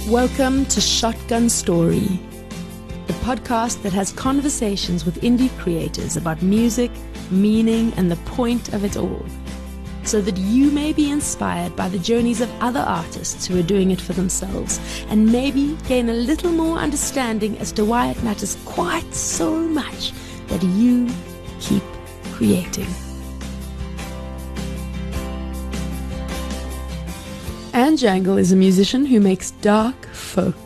Welcome to Shotgun Story, the podcast that has conversations with indie creators about music, meaning, and the point of it all, so that you may be inspired by the journeys of other artists who are doing it for themselves, and maybe gain a little more understanding as to why it matters quite so much that you keep creating. Jangle is a musician who makes dark folk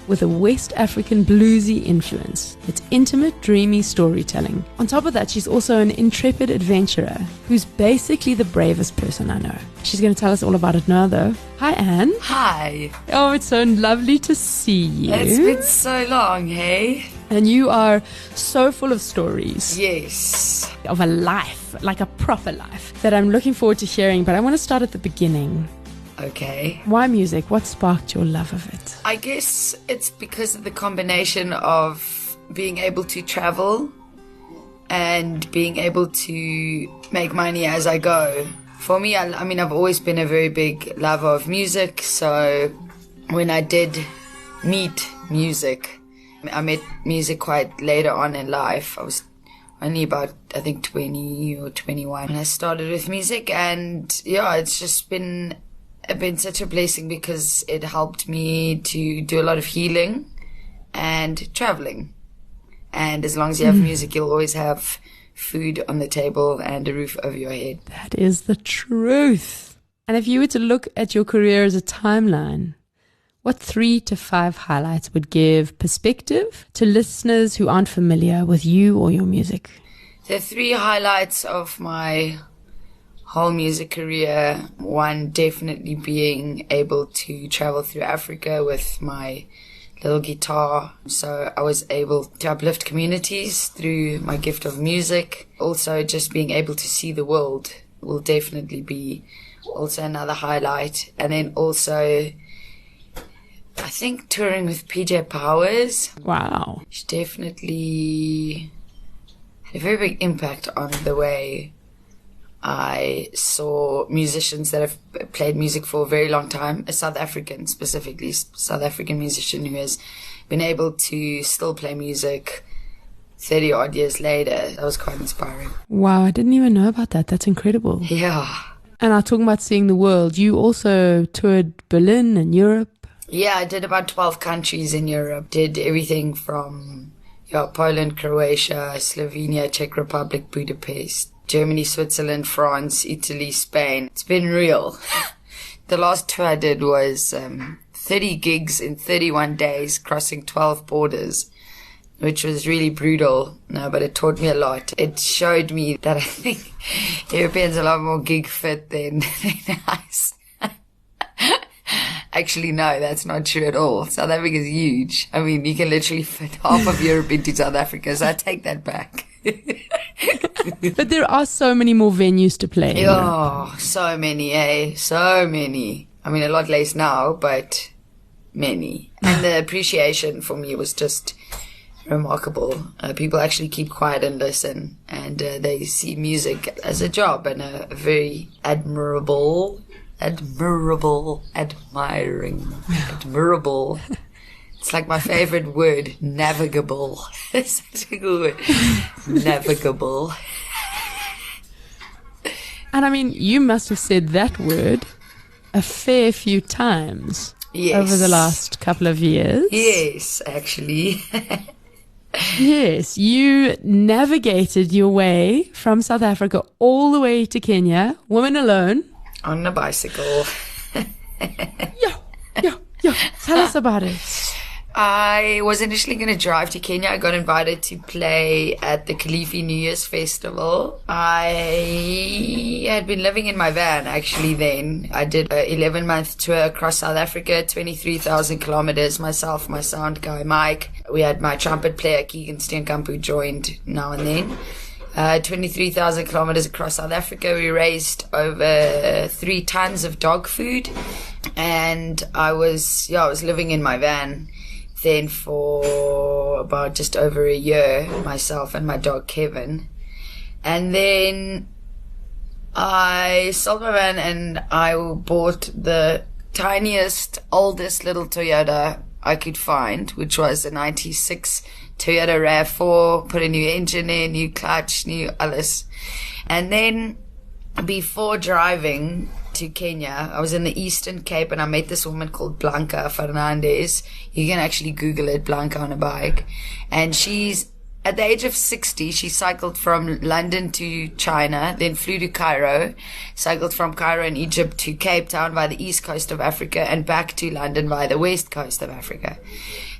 with a West African bluesy influence. It's intimate, dreamy storytelling. On top of that, she's also an intrepid adventurer who's basically the bravest person I know. She's going to tell us all about it now, though. Hi, Anne. Hi. Oh, it's so lovely to see you. It's been so long, hey? And you are so full of stories. Yes. Of a life, like a proper life, that I'm looking forward to hearing. But I want to start at the beginning. Okay. Why music? What sparked your love of it? I guess it's because of the combination of being able to travel and being able to make money as I go. For me, I mean, I've always been a very big lover of music. So when I did meet music, I met music quite later on in life. I was only about, I think, 20 or 21 when I started with music. And yeah, it's just been such a blessing because it helped me to do a lot of healing and traveling. And as long as you have music, you'll always have food on the table and a roof over your head. That is the truth. And if you were to look at your career as a timeline, what 3 to 5 highlights would give perspective to listeners who aren't familiar with you or your music? The 3 highlights of my whole music career, one definitely being able to travel through Africa with my little guitar. So I was able to uplift communities through my gift of music. Also, just being able to see the world will definitely be also another highlight. And then also, I think touring with PJ Powers. Wow. It's definitely a very big impact on the way I saw musicians that have played music for a very long time, a South African, specifically South African musician who has been able to still play music 30 odd years later. That was quite inspiring. Wow, I didn't even know about that. That's incredible. Yeah. And I'm talking about seeing the world. You also toured Berlin and Europe. Yeah, I did about 12 countries in Europe. Did everything from Poland, Croatia, Slovenia, Czech Republic, Budapest, Germany, Switzerland, France, Italy, Spain. It's been real. The last tour I did was 30 gigs in 31 days, crossing 12 borders, which was really brutal. No, but it taught me a lot. It showed me that I think Europeans are a lot more gig fit than us. Actually, no, that's not true at all. South Africa is huge. I mean, you can literally fit half of Europe into South Africa, so I take that back. But there are so many more venues to play. Oh, so many, eh? So many. I mean, a lot less now, but many. And the appreciation for me was just remarkable. People actually keep quiet and listen, and they see music as a job and a very admirable. It's like my favorite word, navigable. It's such a good word. Navigable. And I mean, you must have said that word a fair few times over the last couple of years. Yes, actually. Yes, you navigated your way from South Africa all the way to Kenya, woman alone. On a bicycle. Yeah. Tell us about it. I was initially going to drive to Kenya. I got invited to play at the Kilifi New Year's Festival. I had been living in my van actually then. I did an 11-month tour across South Africa, 23,000 kilometers, myself, my sound guy Mike. We had my trumpet player Keegan Steenkamp who joined now and then. 23,000 kilometers across South Africa. We raised over 3 tons of dog food. And I was living in my van then for about just over a year, myself and my dog Kevin. And then I sold my van and I bought the tiniest, oldest little Toyota I could find, which was a 96 Toyota RAV4, put a new engine in, new clutch, new alles. And then before driving to Kenya, I was in the Eastern Cape and I met this woman called Blanca Fernandez. You can actually Google it, Blanca on a bike. And she's, at the age of 60, she cycled from London to China, then flew to Cairo, cycled from Cairo in Egypt to Cape Town by the east coast of Africa and back to London by the west coast of Africa.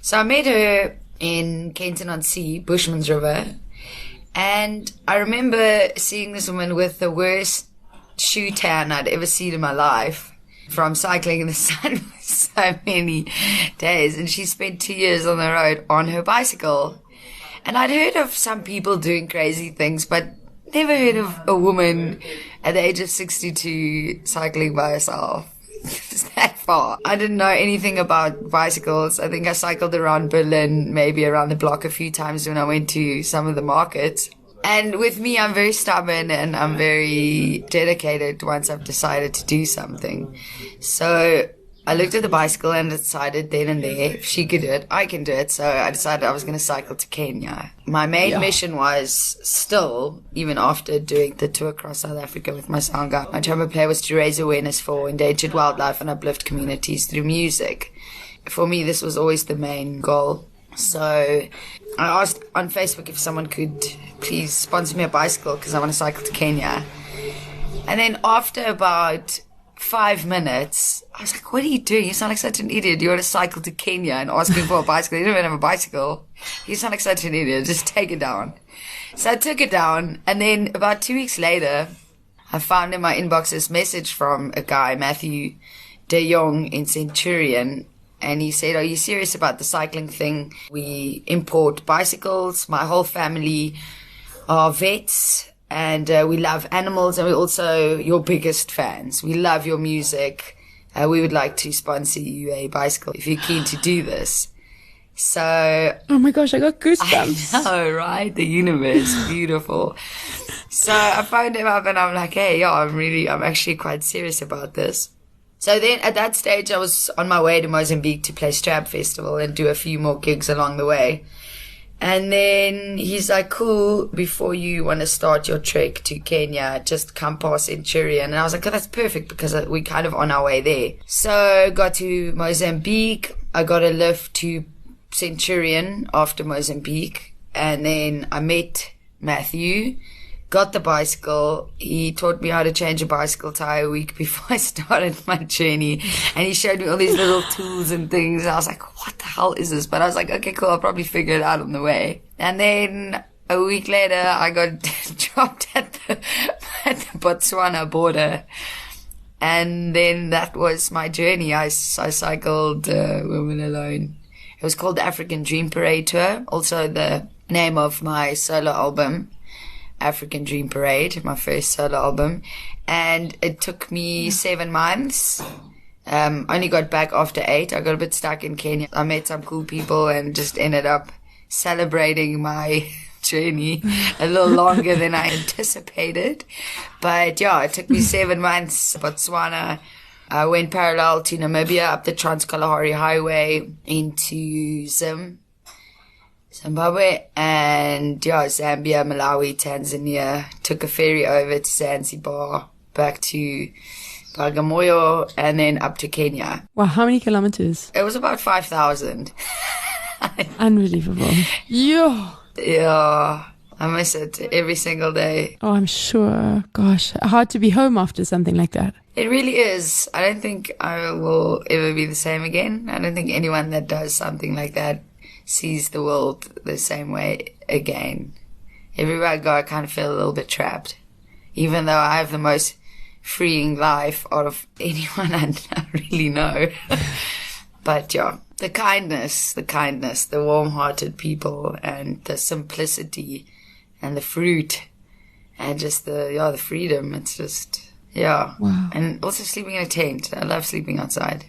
So I met her in Kenton-on-Sea, Bushman's River. And I remember seeing this woman with the worst shoe tan I'd ever seen in my life from cycling in the sun for so many days. And she spent 2 years on the road on her bicycle. And I'd heard of some people doing crazy things, but never heard of a woman at the age of 62 cycling by herself. It's that far. I didn't know anything about bicycles. I think I cycled around Berlin, maybe around the block a few times when I went to some of the markets. And with me, I'm very stubborn and I'm very dedicated once I've decided to do something. So I looked at the bicycle and decided then and there, if she could do it, I can do it. So I decided I was going to cycle to Kenya. My main mission was still, even after doing the tour across South Africa with my sangha, my trumpet player was to raise awareness for endangered wildlife and uplift communities through music. For me, this was always the main goal. So I asked on Facebook if someone could please sponsor me a bicycle because I want to cycle to Kenya. And then after about 5 minutes, I was like, what are you doing? You sound like such an idiot. You want to cycle to Kenya and asking for a bicycle. You don't even have a bicycle. You sound like such an idiot. Just take it down. So I took it down. And then about 2 weeks later, I found in my inbox this message from a guy, Matthew de Jong in Centurion. And he said, are you serious about the cycling thing? We import bicycles. My whole family are vets. And we love animals, and we're also your biggest fans. We love your music. We would like to sponsor you a bicycle if you're keen to do this. So... Oh my gosh, I got goosebumps. I know, right? The universe, beautiful. So I phoned him up and I'm like, hey, yeah, I'm actually quite serious about this. So then at that stage, I was on my way to Mozambique to play Strab Festival and do a few more gigs along the way. And then he's like, cool, before you want to start your trek to Kenya, just come past Centurion. And I was like, oh, that's perfect because we're kind of on our way there. So got to Mozambique. I got a lift to Centurion after Mozambique. And then I met Matthew, got the bicycle. He taught me how to change a bicycle tire a week before I started my journey. And he showed me all these little tools and things. And I was like, what the hell is this? But I was like, okay, cool. I'll probably figure it out on the way. And then a week later, I got dropped at the Botswana border. And then that was my journey. I cycled Women Alone. It was called the African Dream Parade Tour. Also the name of my solo album. African Dream Parade, my first solo album, and it took me 7 months. Only got back after 8. I got a bit stuck in Kenya. I met some cool people and just ended up celebrating my journey a little longer than I anticipated. But yeah, it took me 7 months. Botswana. I went parallel to Namibia up the Trans-Kalahari Highway into Zimbabwe, and yeah, Zambia, Malawi, Tanzania. Took a ferry over to Zanzibar, back to Bagamoyo, and then up to Kenya. Wow, how many kilometers? It was about 5,000. Unbelievable. Yeah. Yeah, I miss it every single day. Oh, I'm sure. Gosh, hard to be home after something like that. It really is. I don't think I will ever be the same again. I don't think anyone that does something like that sees the world the same way again. Everywhere I go, I kind of feel a little bit trapped. Even though I have the most freeing life out of anyone I really know. But yeah, the kindness, the warm-hearted people, and the simplicity, and the fruit, and just the freedom. It's just, yeah. Wow. And also sleeping in a tent. I love sleeping outside.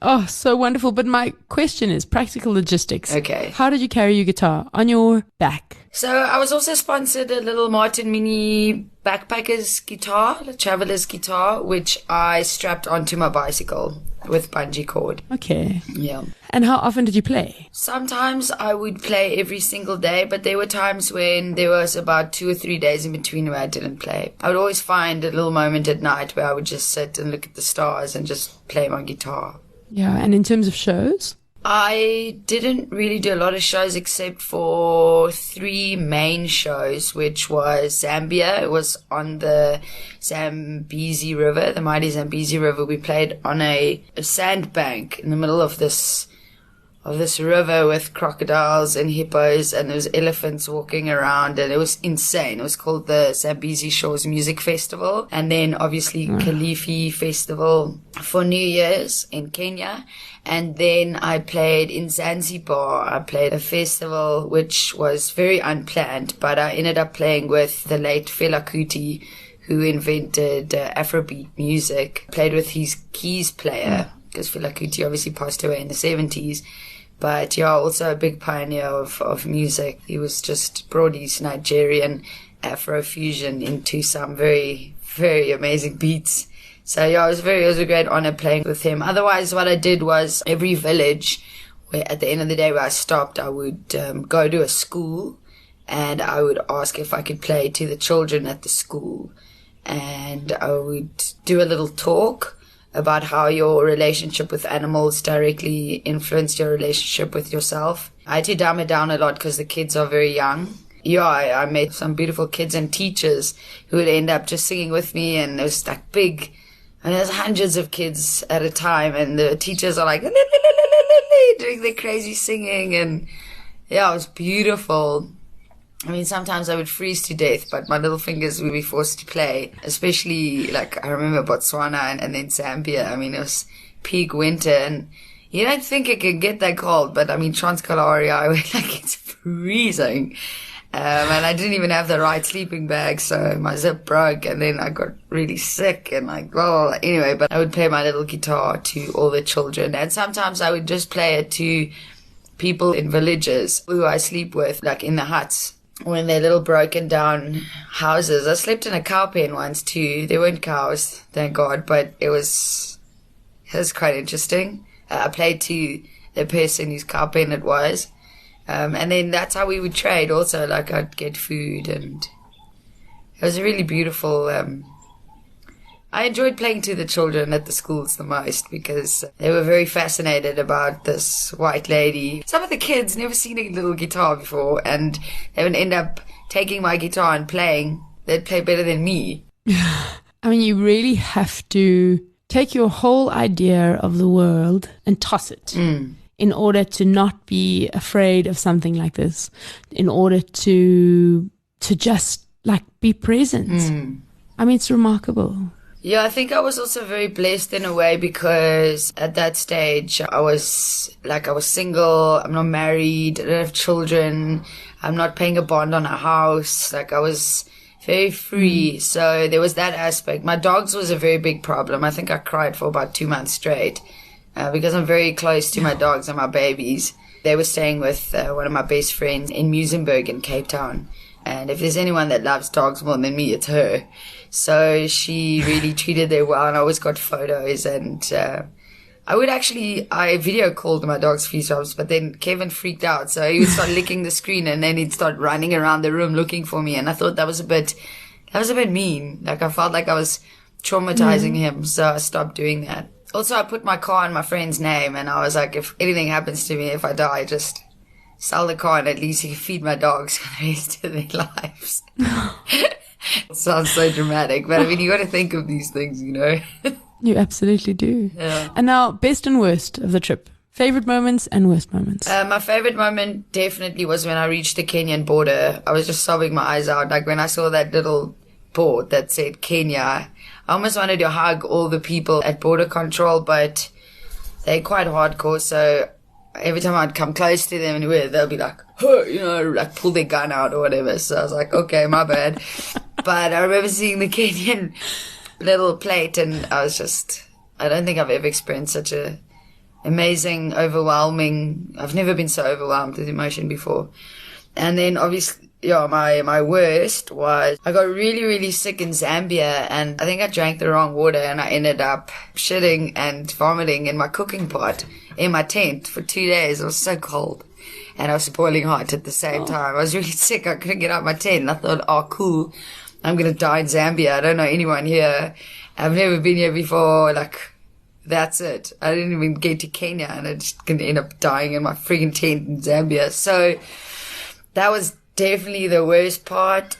Oh, so wonderful. But my question is practical logistics. Okay. How did you carry your guitar? On your back? So I was also sponsored a little Martin Mini backpacker's guitar, the traveler's guitar, which I strapped onto my bicycle with bungee cord. Okay. Yeah. And how often did you play? Sometimes I would play every single day, but there were times when there was about 2 or 3 days in between where I didn't play. I would always find a little moment at night where I would just sit and look at the stars and just play my guitar. Yeah, and in terms of shows? I didn't really do a lot of shows except for 3 main shows, which was Zambia. It was on the Zambezi River, the mighty Zambezi River. We played on a sandbank in the middle of this river with crocodiles and hippos, and there was elephants walking around, and it was insane. It was called the Zambezi Shores Music Festival, and then obviously Kilifi Festival for New Year's in Kenya. And then I played in Zanzibar. I played a festival which was very unplanned, but I ended up playing with the late Fela Kuti, who invented Afrobeat music. Played with his keys player, because Fela Kuti obviously passed away in the 70s. But yeah, also a big pioneer of music. He was just brought his Nigerian Afro-fusion into some very, very amazing beats. So yeah, it was a great honor playing with him. Otherwise, what I did was every village, where at the end of the day where I stopped, I would go to a school and I would ask if I could play to the children at the school. And I would do a little talk about how your relationship with animals directly influenced your relationship with yourself. I had to dumb it down a lot because the kids are very young. Yeah, I met some beautiful kids and teachers who would end up just singing with me, and it was like big. And there's hundreds of kids at a time, and the teachers are like doing their crazy singing, and yeah, it was beautiful. I mean, sometimes I would freeze to death, but my little fingers would be forced to play. Especially, like, I remember Botswana and then Zambia. I mean, it was peak winter, and you don't think it can get that cold, but I mean, Trans-Kalahari, like, it's freezing. And I didn't even have the right sleeping bag, so my zip broke, and then I got really sick, and like, well, anyway, but I would play my little guitar to all the children, and sometimes I would just play it to people in villages who I sleep with, like in the huts, or in their little broken down houses. I slept in a cow pen once too. There weren't cows, thank God, but it was quite interesting. I played to the person whose cow pen it was. And then that's how we would trade also, like I'd get food, and it was really beautiful. I enjoyed playing to the children at the schools the most because they were very fascinated about this white lady. Some of the kids never seen a little guitar before, and they would end up taking my guitar and playing. They'd play better than me. I mean, you really have to take your whole idea of the world and toss it. In order to not be afraid of something like this, in order to just like be present. I mean, it's remarkable. Yeah, I think I was also very blessed in a way because at that stage I was single, I'm not married, I don't have children, I'm not paying a bond on a house, like I was very free. So there was that aspect. My dogs was a very big problem. I think I cried for about 2 months straight. Because I'm very close to my dogs and my babies. They were staying with one of my best friends in Muizenberg in Cape Town. And if there's anyone that loves dogs more than me, it's her. So she really treated them well, and I always got photos. And I video called my dogs a few times, but then Kevin freaked out. So he would start licking the screen, and then he'd start running around the room looking for me. And I thought that was a bit mean. Like I felt like I was traumatizing him. So I stopped doing that. Also, I put my car in my friend's name, and I was like, if anything happens to me, if I die, just sell the car and at least you can feed my dogs for the rest of their lives. It sounds so dramatic, but I mean, you got to think of these things, you know. You absolutely do. Yeah. And now, best and worst of the trip. Favorite moments and worst moments. My favorite moment definitely was when I reached the Kenyan border. I was just sobbing my eyes out. Like when I saw that little board that said Kenya, I almost wanted to hug all the people at border control, but they're quite hardcore. So every time I'd come close to them anywhere, they'll be like, huh, you know, like pull their gun out or whatever. So I was like, okay, my bad. But I remember seeing the Kenyan little plate, and I don't think I've ever experienced such a amazing, overwhelming. I've never been so overwhelmed with emotion before. And then obviously, yeah, my worst was I got really, really sick in Zambia, and I think I drank the wrong water, and I ended up shitting and vomiting in my cooking pot in my tent for 2 days. It was so cold, and I was boiling hot at the same time. I was really sick. I couldn't get out of my tent, and I thought, oh, cool, I'm going to die in Zambia. I don't know anyone here. I've never been here before. Like, that's it. I didn't even get to Kenya, and I'm just going to end up dying in my freaking tent in Zambia. So that was definitely the worst part.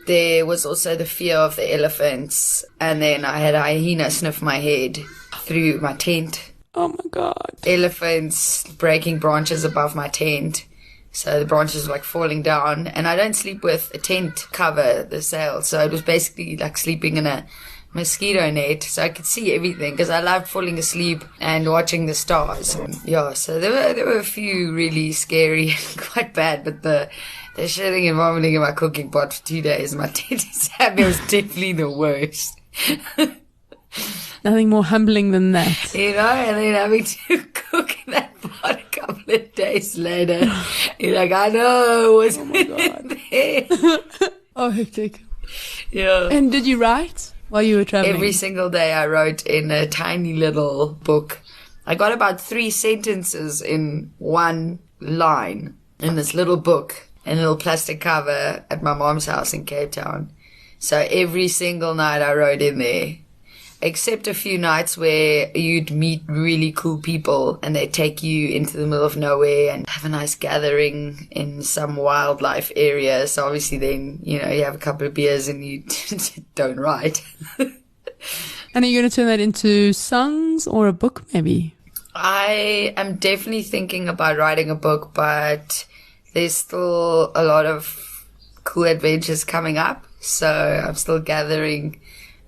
There was also the fear of the elephants, and then I had a hyena sniff my head through my tent. Oh my God. Elephants breaking branches above my tent, so the branches were like falling down, and I don't sleep with a tent cover, the sail, so it was basically like sleeping in a mosquito net, so I could see everything because I loved falling asleep and watching the stars. And yeah, so there were a few really scary and quite bad, but the shitting and vomiting in my cooking pot for 2 days in my tent in Zambia was definitely the worst. Nothing more humbling than that. You know, and then having to cook in that pot a couple of days later. You're like, I know, what's in there? Oh, hectic. Yeah. And did you write while you were traveling? Every single day I wrote in a tiny little book. I got about 3 sentences in one line in this little book, in a little plastic cover at my mom's house in Cape Town. So every single night I wrote in there, except a few nights where you'd meet really cool people and they'd take you into the middle of nowhere and have a nice gathering in some wildlife area. So obviously then, you know, you have a couple of beers and you don't write. And are you going to turn that into songs or a book maybe? I am definitely thinking about writing a book, but there's still a lot of cool adventures coming up. So I'm still gathering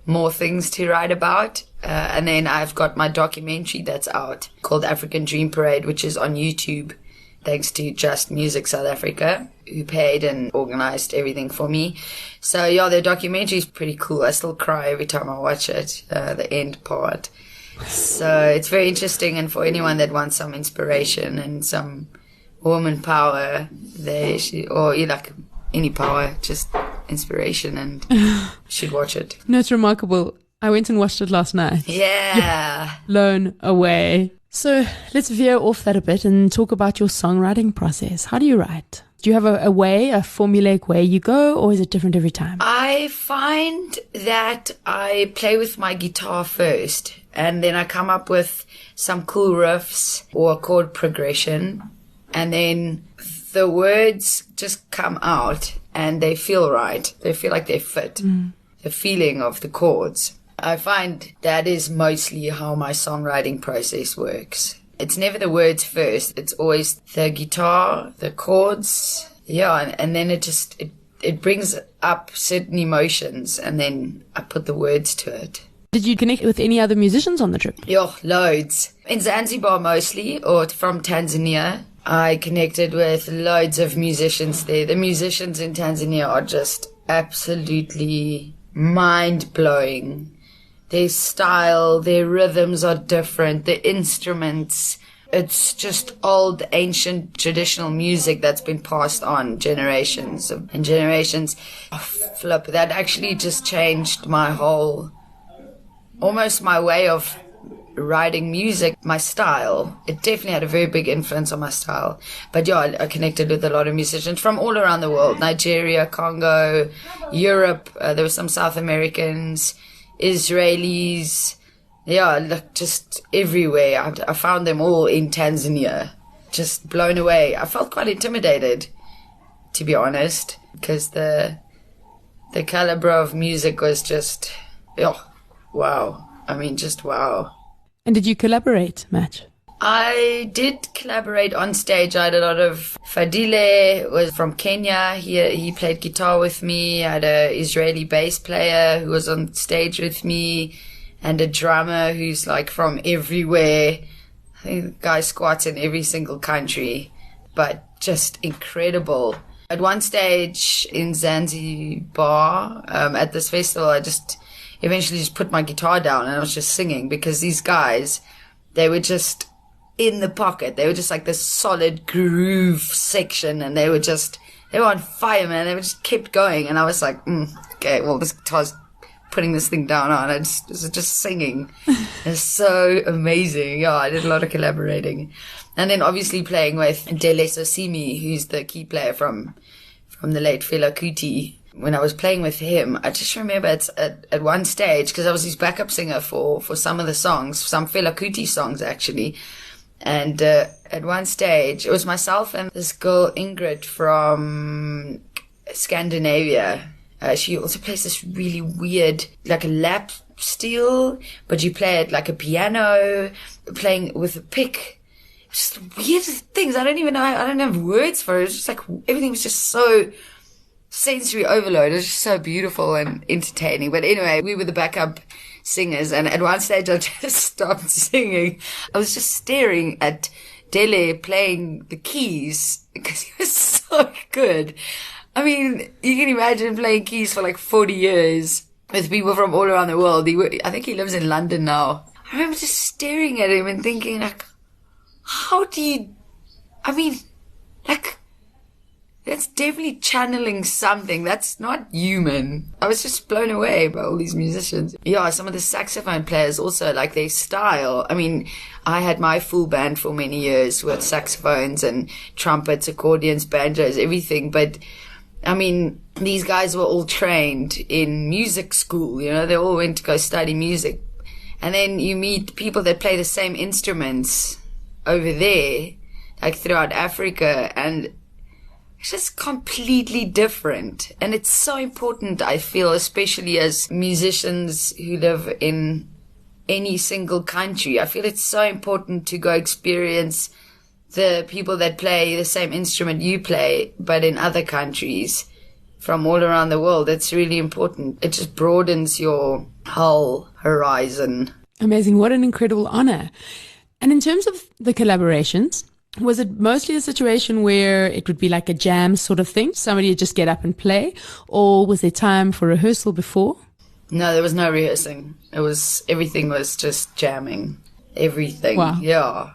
more things to write about. And then I've got my documentary that's out called African Dream Parade, which is on YouTube, thanks to Just Music South Africa, who paid and organized everything for me. So yeah, the documentary is pretty cool. I still cry every time I watch it, the end part. So it's very interesting, and for anyone that wants some inspiration and some woman power, or you like any power, just inspiration, and should watch it. No, it's remarkable. I went and watched it last night. Yeah. Blown away. So let's veer off that a bit and talk about your songwriting process. How do you write? Do you have a formulaic way you go, or is it different every time? I find that I play with my guitar first, and then I come up with some cool riffs or a chord progression, and then the words just come out and they feel right. They feel like they fit the feeling of the chords. I find that is mostly how my songwriting process works. It's never the words first. It's always the guitar, the chords. Yeah, and then it brings up certain emotions, and then I put the words to it. Did you connect with any other musicians on the trip? Yeah, loads. In Zanzibar mostly, or from Tanzania. I connected with loads of musicians there. The musicians in Tanzania are just absolutely mind-blowing. Their style, their rhythms are different. The instruments, it's just old, ancient, traditional music that's been passed on generations and generations. Oh, flip, that actually just changed my almost my way of writing music, my style. It definitely had a very big influence on my style. But yeah, I connected with a lot of musicians from all around the world. Nigeria, Congo, Europe. There were some South Americans, Israelis. Yeah, like just everywhere. I found them all in Tanzania. Just blown away. I felt quite intimidated, to be honest, because the caliber of music was just, oh, wow. I mean, just wow. And did you collaborate, Matt? I did collaborate on stage. I had a lot of Fadile was from Kenya. He played guitar with me. I had an Israeli bass player who was on stage with me, and a drummer who's like from everywhere. I think the guy squats in every single country, but just incredible. At one stage in Zanzibar, at this festival, I eventually just put my guitar down and I was just singing, because these guys, they were just in the pocket. They were just like this solid groove section, and they were on fire, man. They just kept going, and I was like, okay, well, this guitar's putting this thing down on. I was just singing. It's so amazing. Yeah, I did a lot of collaborating. And then obviously playing with Dele Sosimi, who's the key player from the late Fela Kuti. When I was playing with him, I just remember at one stage, because I was his backup singer for some of the songs, some Fela Kuti songs actually. And at one stage, it was myself and this girl Ingrid from Scandinavia. She also plays this really weird, like a lap steel, but you play it like a piano, playing with a pick. Just weird things. I don't even know. I don't have words for it. It's just like everything was just so sensory overload. It was just so beautiful and entertaining. But anyway, we were the backup singers, and at one stage I just stopped singing. I was just staring at Dele playing the keys because he was so good. I mean, you can imagine playing keys for like 40 years with people from all around the world. I think he lives in London now. I remember just staring at him and thinking, like, how do you, I mean, like, that's definitely channeling something. That's not human. I was just blown away by all these musicians. Yeah, some of the saxophone players also, like their style. I mean, I had my full band for many years with saxophones and trumpets, accordions, banjos, everything. But I mean, these guys were all trained in music school, you know, they all went to go study music. And then you meet people that play the same instruments over there, like throughout Africa, and it's just completely different. And it's so important, I feel, especially as musicians who live in any single country. I feel it's so important to go experience the people that play the same instrument you play, but in other countries from all around the world. It's really important. It just broadens your whole horizon. Amazing. What an incredible honor. And in terms of the collaborations, was it mostly a situation where it would be like a jam sort of thing? Somebody would just get up and play? Or was there time for rehearsal before? No, there was no rehearsing. Everything was just jamming. Everything. Wow. Yeah.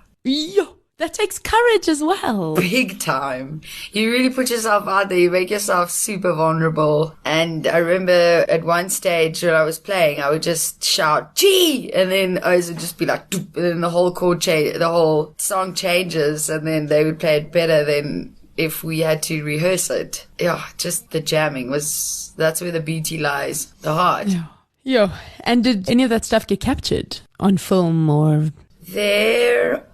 That takes courage as well. Big time. You really put yourself out there. You make yourself super vulnerable. And I remember at one stage when I was playing, I would just shout, G! And then I would just be like, Doop! And then the whole the whole song changes, and then they would play it better than if we had to rehearse it. Yeah, just the jamming that's where the beauty lies, the heart. Yeah. And did any of that stuff get captured on film or? There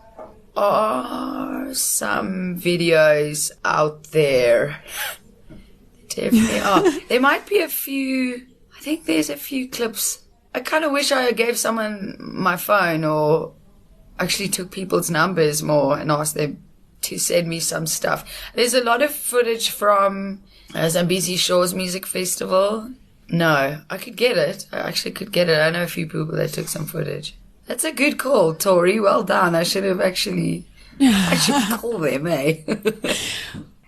are some videos out there. Definitely are. There might be a few. I think there's a few clips. I kind of wish I gave someone my phone or actually took people's numbers more and asked them to send me some stuff. There's a lot of footage from Zambezi Shores Music Festival. No, I could get it. I actually could get it. I know a few people that took some footage. That's a good call, Tori. Well done. I should call them, eh?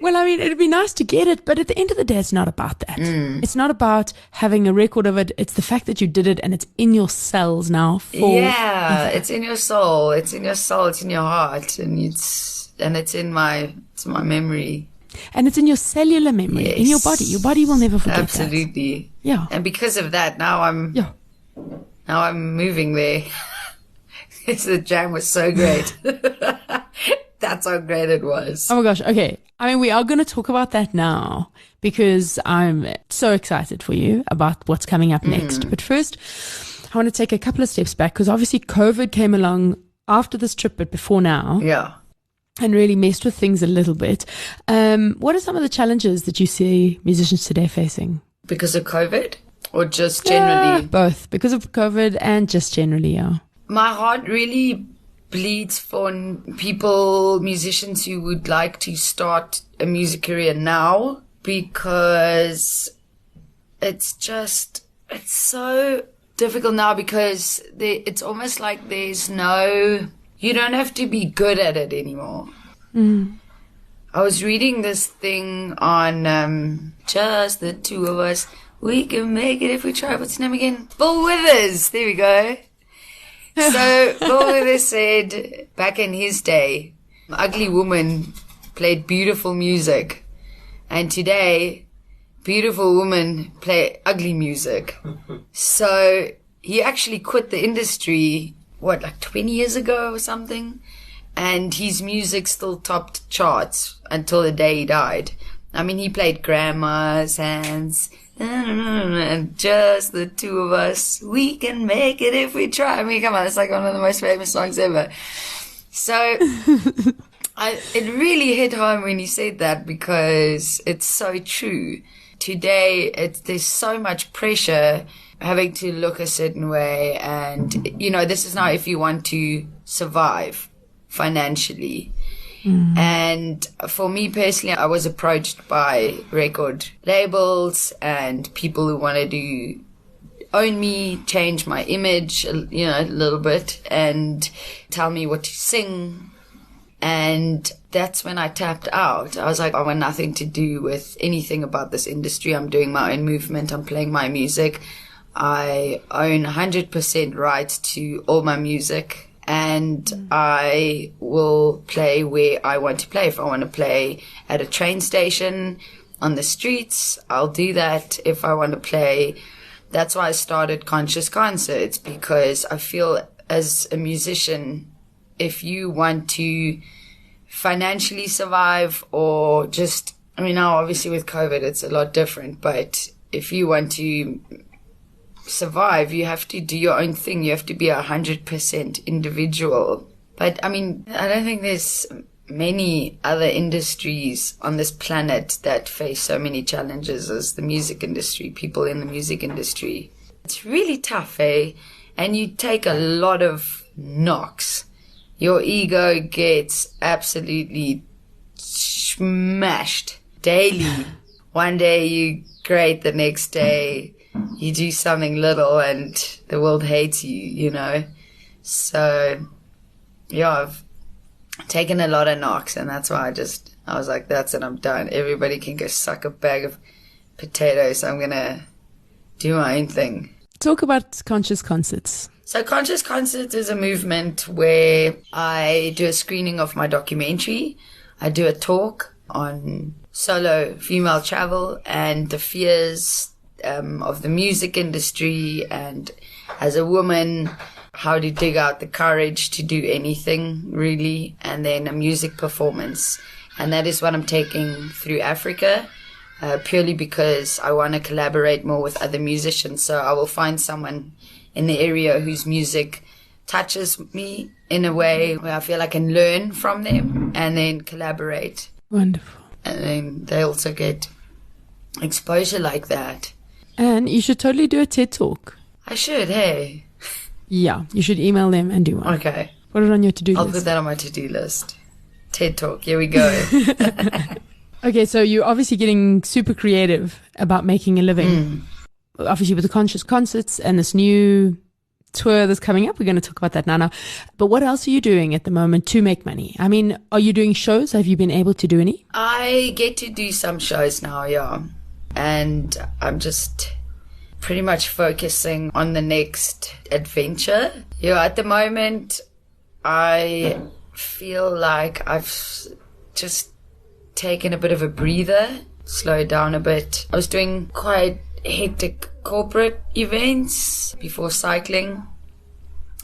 Well, I mean, it'd be nice to get it, but at the end of the day, it's not about that. It's not about having a record of it. It's the fact that you did it and it's in your cells now. It's in your soul. It's in your soul. It's in your heart, and it's in my memory. And it's in your cellular memory, in your body. Your body will never forget that. Absolutely. Yeah. And because of that, now I'm moving there. The jam was so great. That's how great it was. Oh my gosh. Okay. I mean, we are going to talk about that now because I'm so excited for you about what's coming up next. But first, I want to take a couple of steps back because obviously COVID came along after this trip, but before now. Yeah. And really messed with things a little bit. What are some of the challenges that you see musicians today facing? Because of COVID or just generally? Both. Because of COVID and just generally, yeah. My heart really bleeds for musicians who would like to start a music career now, because it's so difficult now because it's almost like you don't have to be good at it anymore. I was reading this thing on Just the Two of Us. We can make it if we try. What's his name again? Bill Withers. There we go. So Billwether said back in his day, ugly woman played beautiful music. And today, beautiful women play ugly music. So he actually quit the industry, like 20 years ago or something? And his music still topped charts until the day he died. I mean, he played Grandma's Hands, and just the two of us, we can make it if we try. I mean, come on, it's like one of the most famous songs ever. So it really hit home when you said that, because it's so true. Today, there's so much pressure having to look a certain way. And, you know, this is now if you want to survive financially. And for me personally, I was approached by record labels and people who wanted to own me, change my image, you know, a little bit, and tell me what to sing. And that's when I tapped out. I was like, I want nothing to do with anything about this industry. I'm doing my own movement. I'm playing my music. I own 100% rights to all my music. And I will play where I want to play. If I want to play at a train station, on the streets, I'll do that. If I want to play, that's why I started Conscious Concerts, because I feel as a musician, if you want to financially survive, or just, I mean, now obviously with COVID, it's a lot different, but if you want to survive, you have to do your own thing. You have to be 100% individual. But I mean, I don't think there's many other industries on this planet that face so many challenges as the music industry, people in the music industry. It's really tough, eh? And you take a lot of knocks. Your ego gets absolutely smashed daily. One day you great, the next day you do something little and the world hates you, you know. So, yeah, I've taken a lot of knocks, and that's why I was like, that's it, I'm done. Everybody can go suck a bag of potatoes. I'm going to do my own thing. Talk about Conscious Concerts. So Conscious Concerts is a movement where I do a screening of my documentary. I do a talk on solo female travel and the fears of the music industry, and as a woman, how to dig out the courage to do anything, really, and then a music performance. And that is what I'm taking through Africa, purely because I want to collaborate more with other musicians. So I will find someone in the area whose music touches me in a way where I feel I can learn from them and then collaborate. Wonderful. And then they also get exposure like that. And you should totally do a TED Talk. I should, hey. Yeah, you should email them and do one. Okay. Put it on your to-do list. I'll put that on my to-do list. TED Talk, here we go. Okay, so you're obviously getting super creative about making a living. Obviously with the Conscious Concerts and this new tour that's coming up. We're going to talk about that now. But what else are you doing at the moment to make money? I mean, are you doing shows? Have you been able to do any? I get to do some shows now, yeah. And I'm just pretty much focusing on the next adventure. Yeah, at the moment, I feel like I've just taken a bit of a breather, slowed down a bit. I was doing quite hectic corporate events before cycling,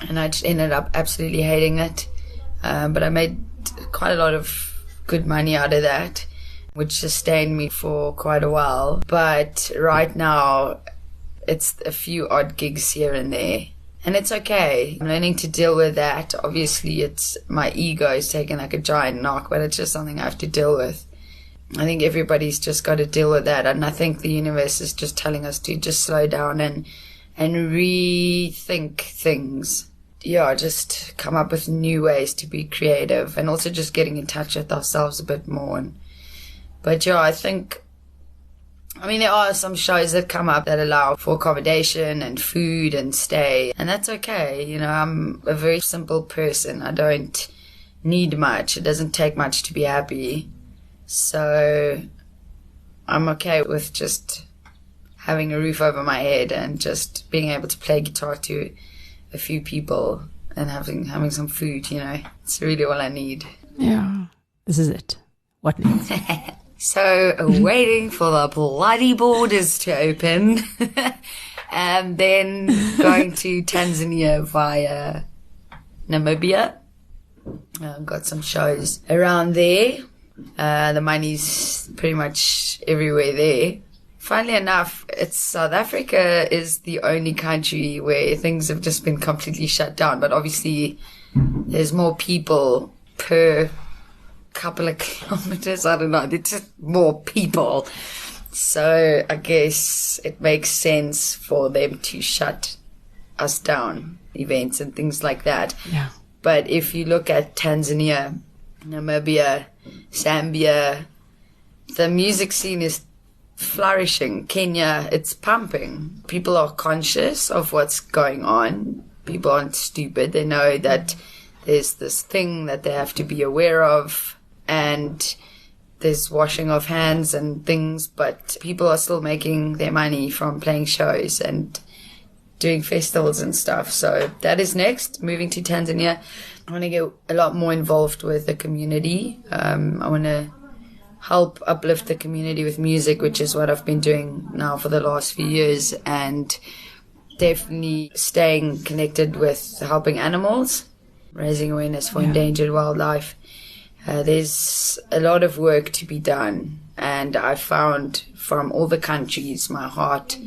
and I just ended up absolutely hating it. But I made quite a lot of good money out of that, which sustained me for quite a while. But right now, it's a few odd gigs here and there. And it's okay. I'm learning to deal with that. Obviously, it's my ego is taking like a giant knock, but it's just something I have to deal with. I think everybody's just got to deal with that. And I think the universe is just telling us to just slow down and rethink things. Yeah, just come up with new ways to be creative, and also just getting in touch with ourselves a bit more. But yeah, I mean, there are some shows that come up that allow for accommodation and food and stay, and that's okay. You know, I'm a very simple person. I don't need much. It doesn't take much to be happy. So I'm okay with just having a roof over my head and just being able to play guitar to a few people and having some food, you know. It's really all I need. Yeah, this is it. What next? So, waiting for the bloody borders to open. And then going to Tanzania via Namibia. Got some shows around there. The money's pretty much everywhere there. Funnily enough, South Africa is the only country where things have just been completely shut down. But obviously, there's more people per couple of kilometers. I don't know. There's just more people. So I guess it makes sense for them to shut us down, events and things like that. Yeah. But if you look at Tanzania, Namibia, Zambia, the music scene is flourishing. Kenya, it's pumping. People are conscious of what's going on. People aren't stupid. They know that there's this thing that they have to be aware of, and there's washing of hands and things, but people are still making their money from playing shows and doing festivals and stuff. So that is next, moving to Tanzania. I want to get a lot more involved with the community. I want to help uplift the community with music, which is what I've been doing now for the last few years, and definitely staying connected with helping animals, raising awareness for endangered wildlife. There's a lot of work to be done, and I found from all the countries, my heart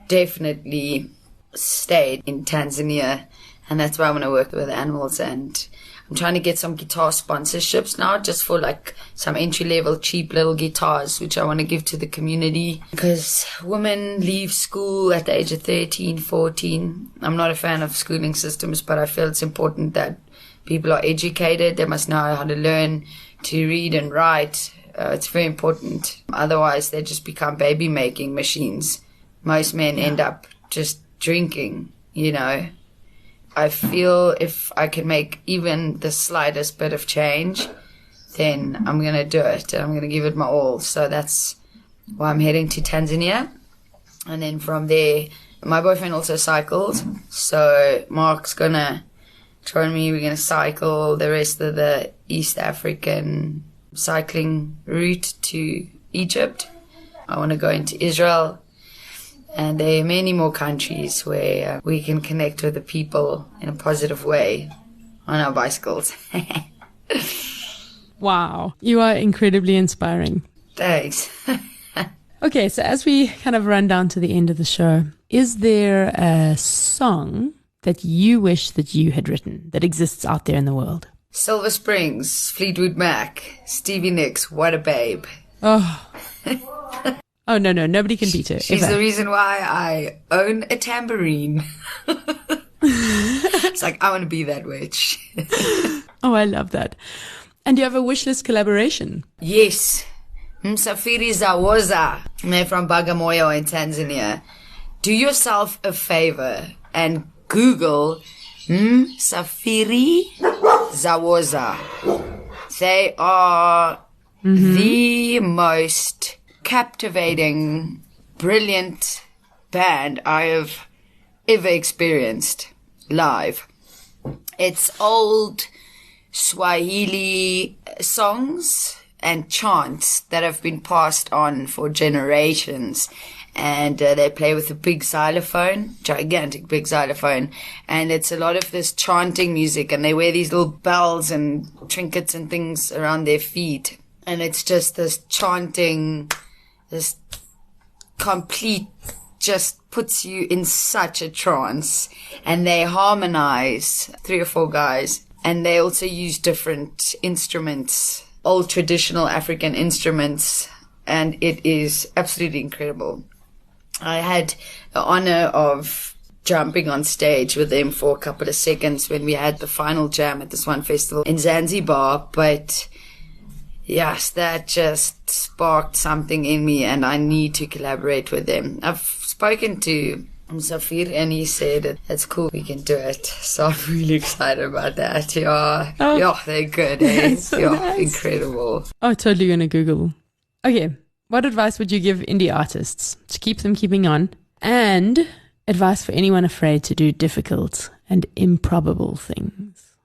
definitely stayed in Tanzania, and that's why I want to work with animals. And I'm trying to get some guitar sponsorships now, just for like some entry-level cheap little guitars, which I want to give to the community, because women leave school at the age of 13, 14. I'm not a fan of schooling systems, but I feel it's important that people are educated. They must know how to learn to read and write. It's very important. Otherwise, they just become baby-making machines. Most men end up just drinking, you know. I feel if I can make even the slightest bit of change, then I'm going to do it. And I'm going to give it my all. So that's why I'm heading to Tanzania. And then from there, my boyfriend also cycles. So Mark's going to join me. We're going to cycle the rest of the East African cycling route to Egypt. I want to go into Israel. And there are many more countries where we can connect with the people in a positive way on our bicycles. Wow. You are incredibly inspiring. Thanks. Okay, so as we kind of run down to the end of the show, is there a song that you wish that you had written that exists out there in the world? Silver Springs, Fleetwood Mac, Stevie Nicks, What a Babe. Oh. Oh, no, nobody can beat her. She's ever. the reason why I own a tambourine. It's like, I want to be that witch. Oh, I love that. And you have a wishlist collaboration. Yes. Msafiri Zawoza. They're from Bagamoyo in Tanzania. Do yourself a favor and Google Msafiri Zawoza. They are the most captivating, brilliant band I have ever experienced live. It's old Swahili songs and chants that have been passed on for generations. And they play with a big xylophone, gigantic big xylophone. And it's a lot of this chanting music, and they wear these little bells and trinkets and things around their feet. And it's just this chanting, this complete, just puts you in such a trance. And they harmonize, 3 or 4 guys. And they also use different instruments, old traditional African instruments. And it is absolutely incredible. I had the honor of jumping on stage with them for a couple of seconds when we had the final jam at this one festival in Zanzibar. But yes, that just sparked something in me, and I need to collaborate with them. I've spoken to Safir, and he said it's cool, we can do it. So I'm really excited about that. Yeah, they're good. So nice. Incredible. Oh, totally gonna Google. Okay, what advice would you give indie artists to keep them keeping on, and advice for anyone afraid to do difficult and improbable things?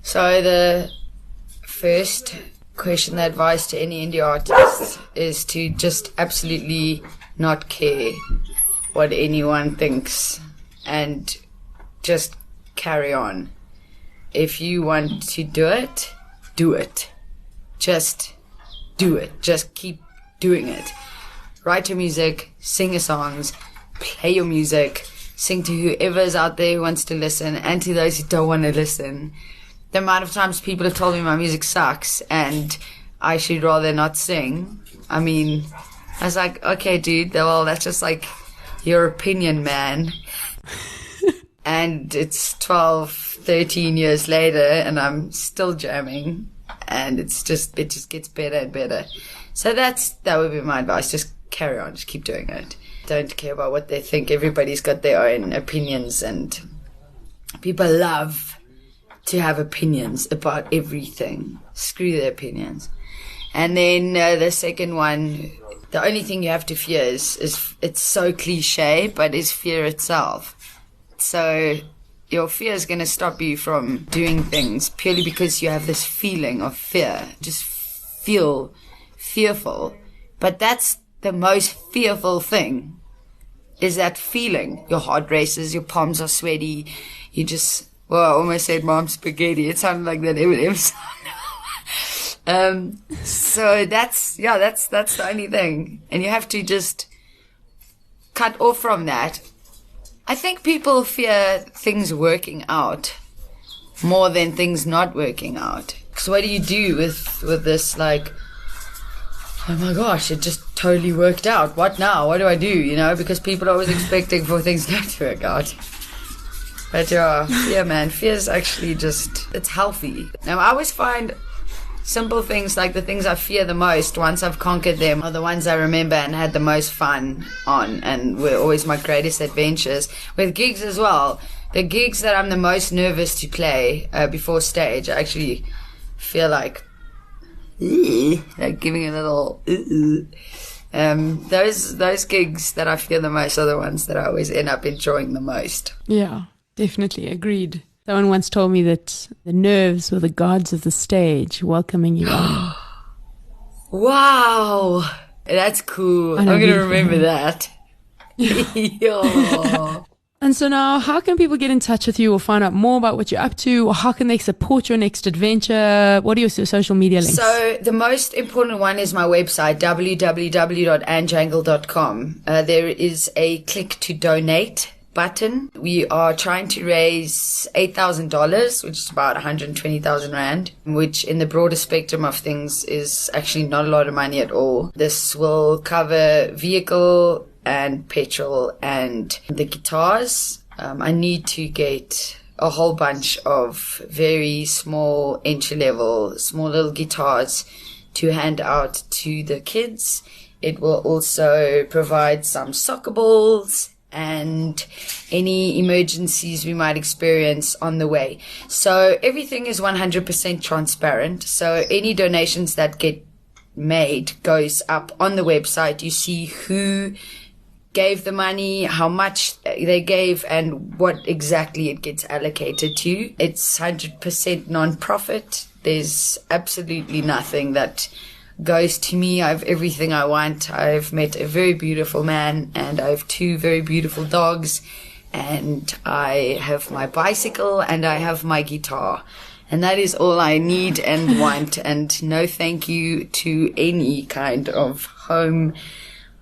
So the first question, the advice to any indie artist is to just absolutely not care what anyone thinks and just carry on. If you want to do it, do it. Just do it. Just keep doing it. Write your music, sing your songs, play your music, sing to whoever's out there who wants to listen and to those who don't want to listen. The amount of times people have told me my music sucks and I should rather not sing. I mean, I was like, okay, dude, well, that's just like your opinion, man. And it's 12, 13 years later and I'm still jamming and it just gets better and better. So that would be my advice. Just carry on. Just keep doing it. Don't care about what they think. Everybody's got their own opinions and people love to have opinions about everything. Screw their opinions. And then the second one, the only thing you have to fear is it's so cliche, but is fear itself. So your fear is going to stop you from doing things purely because you have this feeling of fear. Just feel fearful. But that's the most fearful thing, is that feeling. Your heart races, your palms are sweaty, you just... Well, I almost said Mom Spaghetti. It sounded like that Eminem song. So that's the only thing. And you have to just cut off from that. I think people fear things working out more than things not working out. Because what do you do with this, like, oh my gosh, it just totally worked out. What now? What do I do? You know, because people are always expecting for things not to work out. But yeah, man, fear is actually just, it's healthy. Now, I always find simple things, like the things I fear the most, once I've conquered them, are the ones I remember and had the most fun on, and were always my greatest adventures. With gigs as well, the gigs that I'm the most nervous to play before stage, I actually feel like giving a little those gigs that I fear the most are the ones that I always end up enjoying the most. Yeah. Definitely, agreed. Someone once told me that the nerves were the gods of the stage welcoming you on. Wow, that's cool. I'm going to remember that. And so now, how can people get in touch with you or find out more about what you're up to? Or how can they support your next adventure? What are your social media links? So the most important one is my website, www.anjangle.com. There is a click to donate button. We are trying to raise $8,000, which is about 120,000 Rand, which in the broader spectrum of things is actually not a lot of money at all. This will cover vehicle and petrol and the guitars. I need to get a whole bunch of very small entry-level, small little guitars to hand out to the kids. It will also provide some soccer balls and any emergencies we might experience on the way. So everything is 100% transparent. So any donations that get made goes up on the website. You see who gave the money, how much they gave, and what exactly it gets allocated to. It's 100% non-profit. There's absolutely nothing that goes to me. I have everything I want. I've met a very beautiful man and I have 2 very beautiful dogs and I have my bicycle and I have my guitar. And that is all I need and want. And no thank you to any kind of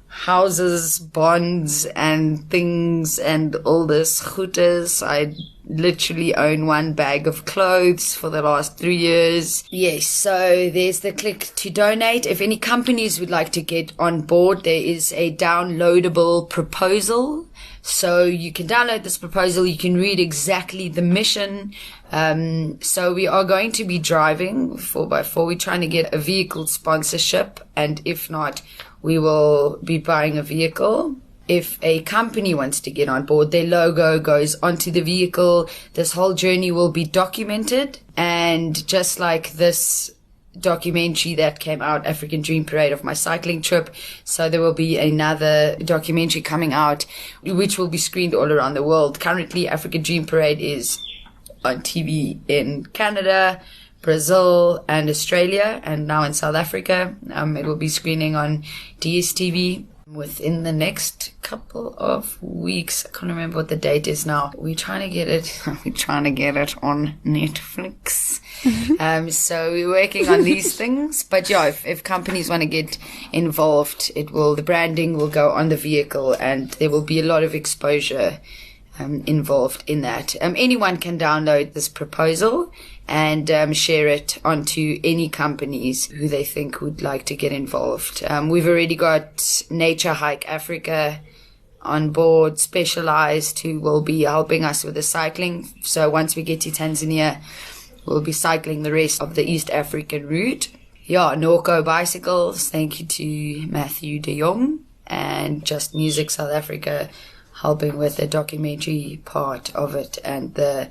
houses, bonds and things and all this gooders. I literally own 1 bag of clothes for the last 3 years. Yes, so there's the click to donate. If any companies would like to get on board, there is a downloadable proposal. So you can download this proposal. You can read exactly the mission. So we are going to be driving 4x4. We're trying to get a vehicle sponsorship. And if not, we will be buying a vehicle. If a company wants to get on board, their logo goes onto the vehicle. This whole journey will be documented. And just like this documentary that came out, African Dream Parade, of my cycling trip. So there will be another documentary coming out, which will be screened all around the world. Currently, African Dream Parade is on TV in Canada, Brazil, and Australia, and now in South Africa. It will be screening on DSTV within the next couple of weeks. I can't remember what the date is now. We're trying to get it on Netflix. So we're working on these things. But yeah, if companies want to get involved, the branding will go on the vehicle, and there will be a lot of exposure involved in that. Anyone can download this proposal and share it onto any companies who they think would like to get involved. We've already got Nature Hike Africa on board, Specialized, who will be helping us with the cycling. So once we get to Tanzania, we'll be cycling the rest of the East African route. Yeah, Norco Bicycles, thank you to Matthew de Jong, and Just Music South Africa, helping with the documentary part of it and the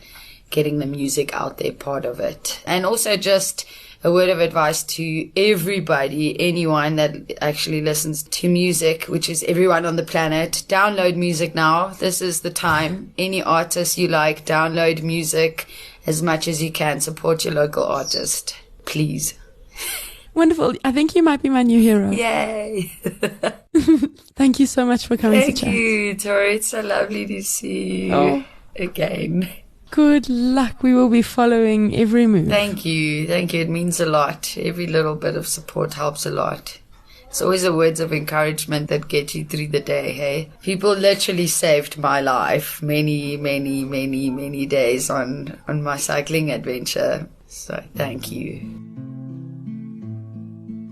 getting the music out there part of it. And also just a word of advice to everybody, anyone that actually listens to music, which is everyone on the planet. Download music now. This is the time. Any artist you like, download music as much as you can. Support your local artist, please. Wonderful. I think you might be my new hero. Yay. Thank you so much for coming to chat. Thank you, Tori. It's so lovely to see you again. Good luck. We will be following every move. Thank you. Thank you. It means a lot. Every little bit of support helps a lot. It's always the words of encouragement that get you through the day, hey? People literally saved my life many, many, many, many days on my cycling adventure. So thank you.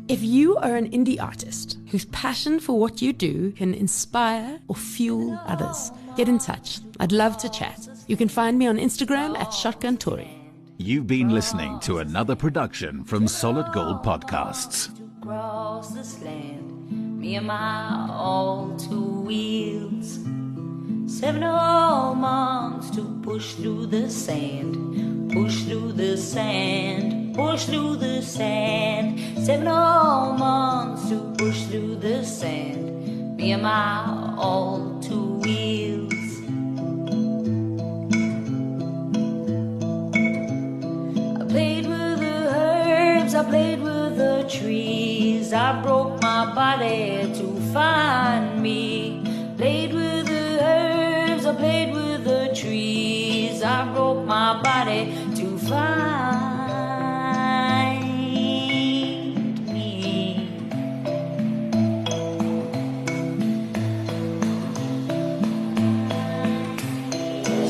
If you are an indie artist whose passion for what you do can inspire or fuel others, get in touch. I'd love to chat. You can find me on Instagram at ShotgunTory. You've been listening to another production from Solid Gold Podcasts. Across this land, me and my all two wheels, 7 whole months to push through the sand, push through the sand, push through the sand, 7 whole months to push through the sand, me and my all two wheels. I played with the herbs, I played with the trees, I broke my body to find me. Played with the herbs, I played with the trees, I broke my body to find me.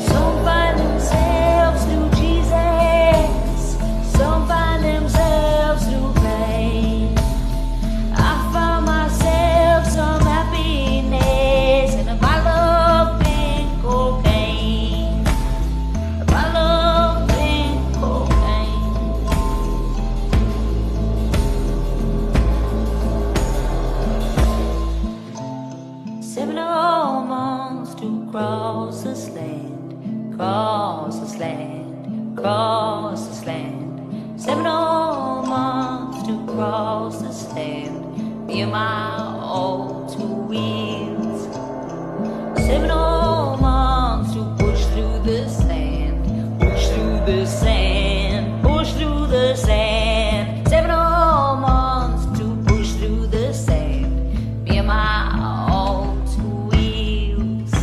Some find themselves through Jesus, some find themselves through pain. I found myself some happiness in a bottle of pink cocaine, a bottle of pink cocaine. 7 whole months to cross this land, cross this land, cross this land. 7 whole months to cross this land, me and my all two wheels. 7 whole months to push through the sand, push through the sand, push through the sand. 7 whole months to push through the sand, me and my all two wheels.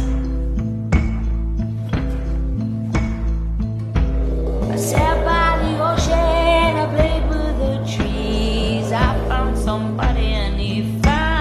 I sat by the ocean, I played with the trees, I found somebody and he found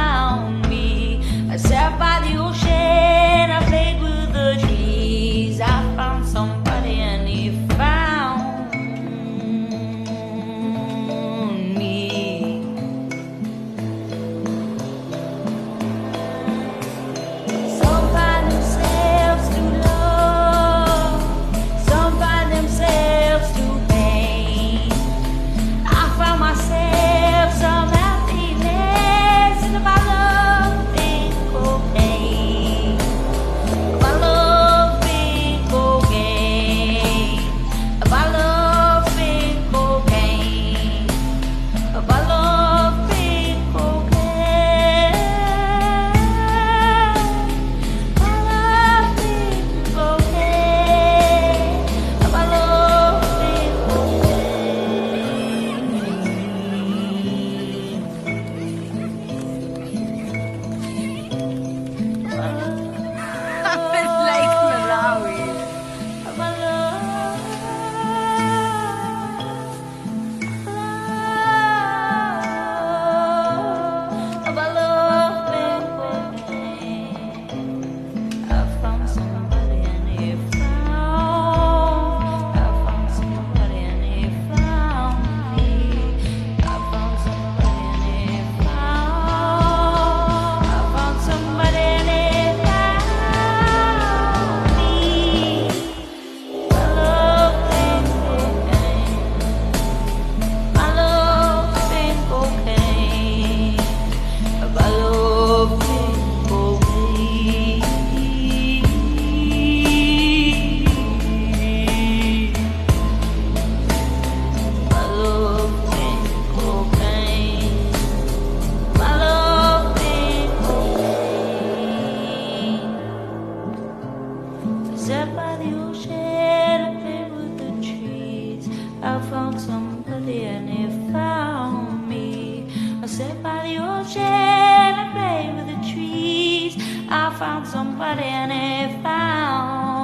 somebody and he found me. I sat by the ocean, I played with the trees. I found somebody and he found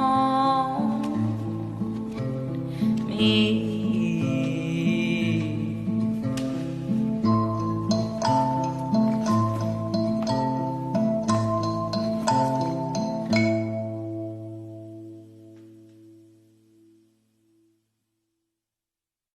me.